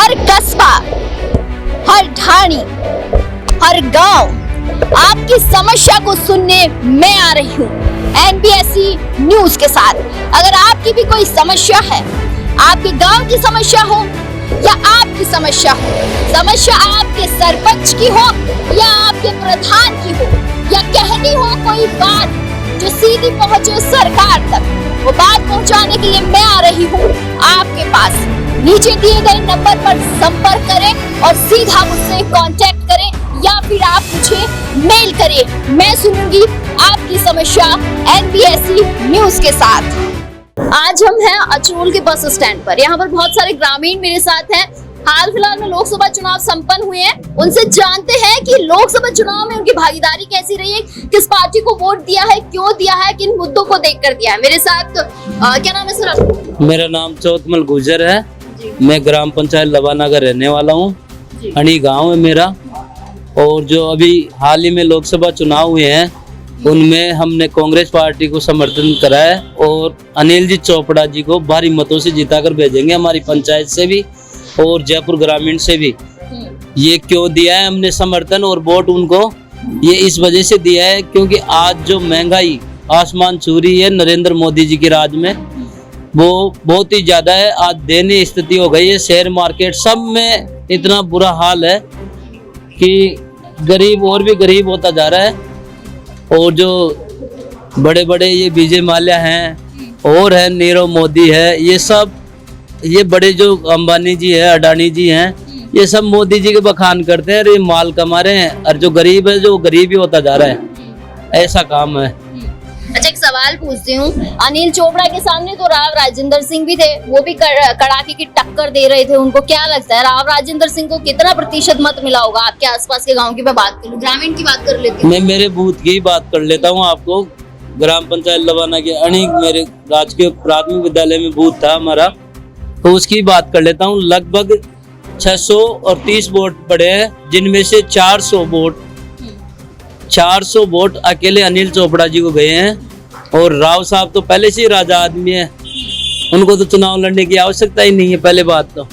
हर कस्बा, हर ढाणी, हर गांव आपकी समस्या को सुनने मैं आ रही हूँ NBSC न्यूज के साथ। अगर आपकी भी कोई समस्या है, आपके गांव की समस्या हो या आपकी समस्या हो, समस्या आपके सरपंच की हो या आपके प्रधान की हो, या कहनी हो कोई बात जो सीधी पहुंचे सरकार तक, वो बात पहुंचाने के लिए मैं आ रही हूँ आपके पास। नीचे दिए गए नंबर पर संपर्क करें और सीधा मुझसे कांटेक्ट करें या फिर आप मुझे मेल करें। मैं सुनूंगी आपकी समस्या NBSC न्यूज के साथ। आज हम हैं अचरोल के बस स्टैंड पर। यहाँ पर बहुत सारे ग्रामीण मेरे साथ हैं। हाल फिलहाल में लोकसभा चुनाव संपन्न हुए हैं, उनसे जानते हैं कि लोकसभा चुनाव में उनकी भागीदारी कैसी रही है, किस पार्टी को वोट दिया है, क्यों दिया है, किन मुद्दों को देखकर दिया है। मेरे साथ क्या नाम है सर? मेरा नाम चौथमल गुजर है। मैं ग्राम पंचायत लवाना का रहने वाला हूँ। अणी गांव है मेरा। और जो अभी हाल ही में लोकसभा चुनाव हुए हैं उनमें हमने कांग्रेस पार्टी को समर्थन करा है और अनिल जी चोपड़ा जी को भारी मतों से जिताकर भेजेंगे, हमारी पंचायत से भी और जयपुर ग्रामीण से भी। ये क्यों दिया है हमने समर्थन और वोट उनको, ये इस वजह से दिया है क्योंकि आज जो महंगाई आसमान छू रही है नरेंद्र मोदी जी के राज में, वो बहुत ही ज्यादा है। आज दयनीय स्थिति हो गई है। शेयर मार्केट सब में इतना बुरा हाल है कि गरीब और भी गरीब होता जा रहा है। और जो बड़े बड़े ये विजय माल्या हैं और है नीरव मोदी है, ये सब ये बड़े जो अंबानी जी है, अडानी जी हैं, ये सब मोदी जी के बखान करते हैं और ये माल कमा रहे हैं। और जो गरीब है जो गरीब ही होता जा रहा है, ऐसा काम है। अच्छा, एक सवाल पूछती हूँ। अनिल चोपड़ा के सामने तो राव राजेंद्र सिंह भी थे, वो भी कड़ाके की टक्कर दे रहे थे। उनको क्या लगता है राव राजेंद्र सिंह को कितना प्रतिशत मत मिला होगा आपके आसपास के गांव की? मैं बात करूँ, ग्रामीण की बात कर लेती हूँ। मैं मेरे बूथ की बात कर लेता हूँ आपको। ग्राम पंचायत लवाना के अणी मेरे राजकीय प्राथमिक विद्यालय में बूथ था हमारा, तो उसकी बात कर लेता हूँ। लगभग 630 वोट पड़े हैं, जिनमें से 400 वोट अकेले अनिल चोपड़ा जी को गए हैं। और राव साहब तो पहले से ही राजा आदमी है, उनको तो चुनाव लड़ने की आवश्यकता ही नहीं है। पहले बात तो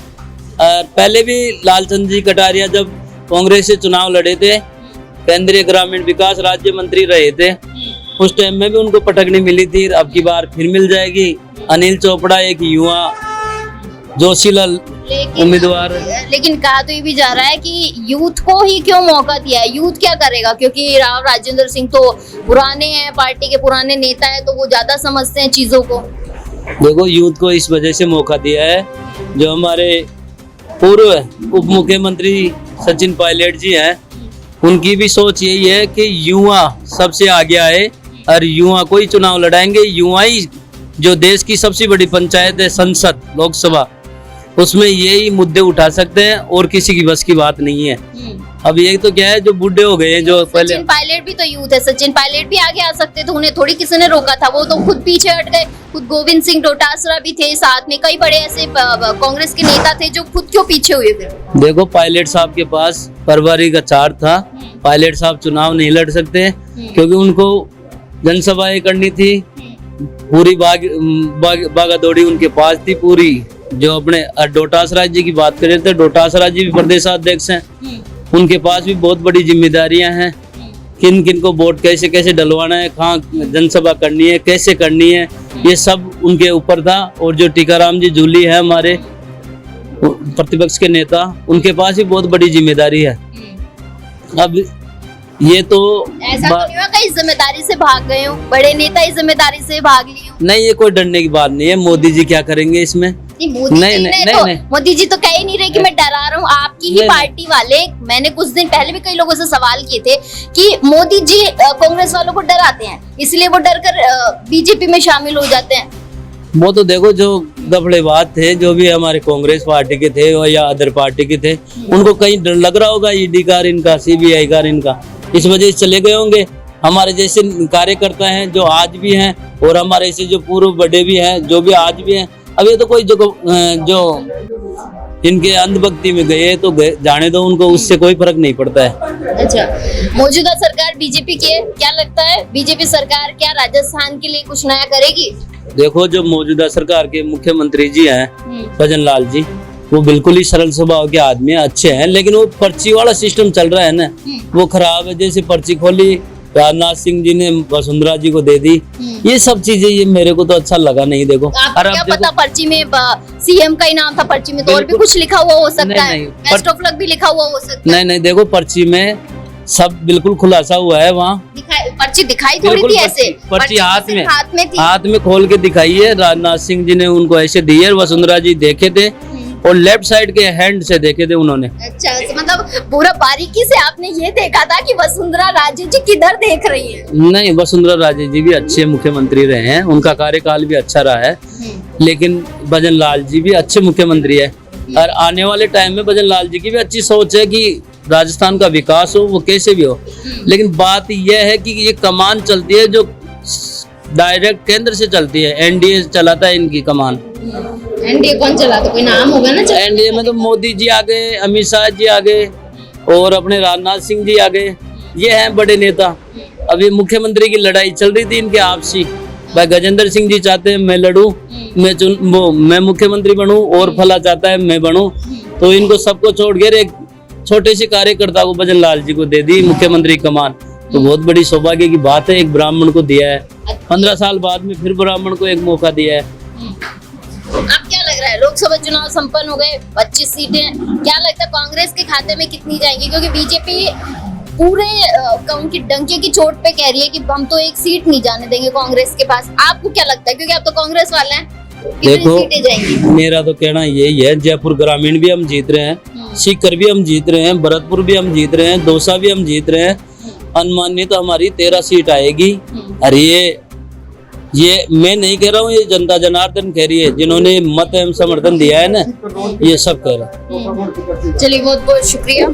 पहले भी लालचंद जी कटारिया जब कांग्रेस से चुनाव लड़े थे, केंद्रीय ग्रामीण विकास राज्य मंत्री रहे थे, उस टाइम में भी उनको पटक नहीं मिली थी। अब की बार फिर मिल जाएगी। अनिल चोपड़ा एक युवा जोशीला उम्मीदवार। लेकिन कहा तो ये भी जा रहा है कि यूथ को ही क्यों मौका दिया है, यूथ क्या करेगा? क्योंकि राव राजेंद्र सिंह तो पुराने हैं, पार्टी के पुराने नेता है, तो वो ज्यादा समझते हैं चीजों को। देखो, यूथ को इस वजह से मौका दिया है, जो हमारे पूर्व उप मुख्यमंत्री सचिन पायलट जी हैं, उनकी भी सोच यही है कि युवा सबसे आगे आए और युवा को ही चुनाव लड़ाएंगे। युवा ही जो देश की सबसे बड़ी पंचायत है, संसद लोकसभा, उसमें यही मुद्दे उठा सकते हैं और किसी की बस की बात नहीं है। अब ये तो क्या है, जो बूढ़े हो गए हैं, जो पहले सचिन पायलट भी तो यूथ है, सचिन पायलट भी आगे आ सकते थे, उन्हें थोड़ी किसी ने रोका था, वो तो खुद पीछे हट गए। खुद गोविंद सिंह डोटासरा भी थे साथ में, कई बड़े ऐसे कांग्रेस के नेता थे जो खुद क्यों पीछे हुए फिर? देखो, पायलट साहब के पास परवारी का चार्ज था। पायलट साहब चुनाव नहीं लड़ सकते क्योंकि उनको जनसभाएं करनी थी, पूरी बागा दौड़ी उनके पास थी पूरी। जो अपने डोटासरा जी की बात करें तो डोटासरा जी भी प्रदेशाध्यक्ष हैं, उनके पास भी बहुत बड़ी जिम्मेदारियां हैं। किन किन को वोट कैसे कैसे डलवाना है, कहाँ जनसभा करनी है, कैसे करनी है, ये सब उनके ऊपर था। और जो टीकाराम जी जूली है हमारे प्रतिपक्ष के नेता, उनके पास भी बहुत बड़ी जिम्मेदारी है। अब ये तो ऐसा तो नहीं हुआ कहीं जिम्मेदारी से भाग गए हो, बड़े नेता इस जिम्मेदारी से भाग लिए हो? नहीं, ये कोई डरने की बात नहीं है। मोदी जी क्या करेंगे इसमें? मोदी जी तो कह ही नहीं रहे कि मैं डरा रहा हूँ। आपकी ही पार्टी वाले, मैंने कुछ दिन पहले भी कई लोगों से सवाल किए थे कि मोदी जी कांग्रेस वालों को डराते हैं, इसलिए वो डर कर बीजेपी में शामिल हो जाते हैं। वो तो देखो, जो गफड़ेबाज थे, जो भी हमारे कांग्रेस पार्टी के थे या अदर पार्टी के थे, उनको कहीं डर लग रहा होगा ईडी का, इनका CBI का, इनका, इस वजह से चले गए होंगे। हमारे जैसे कार्यकर्ता हैं जो आज भी हैं और हमारे ऐसे जो पूर्व बड़े भी हैं जो भी आज भी हैं। अब ये तो कोई जो इनके अंधभक्ति में गए तो जाने दो उनको, उससे कोई फर्क नहीं पड़ता है। अच्छा, मौजूदा सरकार बीजेपी की है, क्या लगता है बीजेपी सरकार क्या राजस्थान के लिए कुछ नया करेगी? देखो, जो मौजूदा सरकार के मुख्यमंत्री जी हैं भजन लाल जी, वो बिल्कुल ही सरल स्वभाव के आदमी हैं, अच्छे हैं, लेकिन वो पर्ची वाला सिस्टम चल रहा है ना, वो खराब है। जैसे पर्ची खोली, राजनाथ सिंह जी ने वसुंधरा जी को दे दी, ये सब चीजें ये मेरे को तो अच्छा लगा नहीं। देखो आपको और क्या अब पता पर्ची में सीएम का ही नाम था, पर्ची में तो और भी बिल्कुल। कुछ लिखा हुआ हो सकता नहीं, है, नहीं, बेस्ट ऑफ लक भी लिखा हुआ हो सकता है। नहीं, देखो पर्ची में सब बिल्कुल खुलासा हुआ है वहाँ। पर्ची दिखाई थोड़ी बिल्कुल थी ऐसे, पर्ची हाथ में, थी। हाथ में खोल के दिखाई है। राजनाथ सिंह जी ने उनको ऐसे दी है, वसुंधरा जी देखे थे और लेफ्ट साइड के हैंड से देखे थे उन्होंने। अच्छा, मतलब पूरा बारीकी से आपने ये देखा था कि वसुंधरा राजे जी किधर देख रही है। नहीं, वसुंधरा राजे जी भी अच्छे मुख्यमंत्री रहे हैं, उनका कार्यकाल भी अच्छा रहा है, लेकिन भजन लाल जी भी अच्छे मुख्यमंत्री है। और आने वाले टाइम में भजन लाल जी की भी अच्छी सोच है कि राजस्थान का विकास हो, वो कैसे भी हो। लेकिन बात यह है कि ये कमान चलती है जो डायरेक्ट केंद्र से चलती है, एनडीए चलाता है इनकी कमान। एनडीए कौन चलाता, कोई नाम होगा ना? एनडीए में तो मोदी जी आ गए, अमित शाह जी आ गए और अपने राजनाथ सिंह जी आ गए, ये हैं बड़े नेता। अभी मुख्यमंत्री की लड़ाई चल रही थी इनके आपसी, भाई गजेंद्र सिंह जी चाहते हैं मैं लड़ूं, मैं मुख्यमंत्री बनूं, और फला चाहता है मैं बनूं, तो इनको सबको छोड़ के एक छोटे से कार्यकर्ता को भजन लाल जी को दे दी मुख्यमंत्री कमान। तो बहुत बड़ी सौभाग्य की बात है, एक ब्राह्मण को दिया है, 15 साल बाद में फिर ब्राह्मण को एक मौका दिया है। अब क्या लग रहा है, लोकसभा चुनाव संपन्न हो गए, 25 सीटें, क्या लगता है कांग्रेस के खाते में कितनी जाएंगी? क्योंकि बीजेपी पूरे उनकी डंके की चोट पे कह रही है कि हम तो एक सीट नहीं जाने देंगे कांग्रेस के पास। आपको क्या लगता है, क्योंकि आप तो कांग्रेस वाले हैं, देखो सीटें जाएंगी? मेरा तो कहना यही है, जयपुर ग्रामीण भी हम जीत रहे हैं, सीकर भी हम जीत रहे हैं, भरतपुर भी हम जीत रहे हैं, दौसा भी हम जीत रहे हैं, अनुमानित तो हमारी 13 सीट आएगी। और ये मैं नहीं कह रहा हूँ, ये जनता जनार्दन कह रही है, जिन्होंने मत एवं समर्थन दिया है ना, ये सब कह रहा है। चलिए, बहुत बहुत शुक्रिया।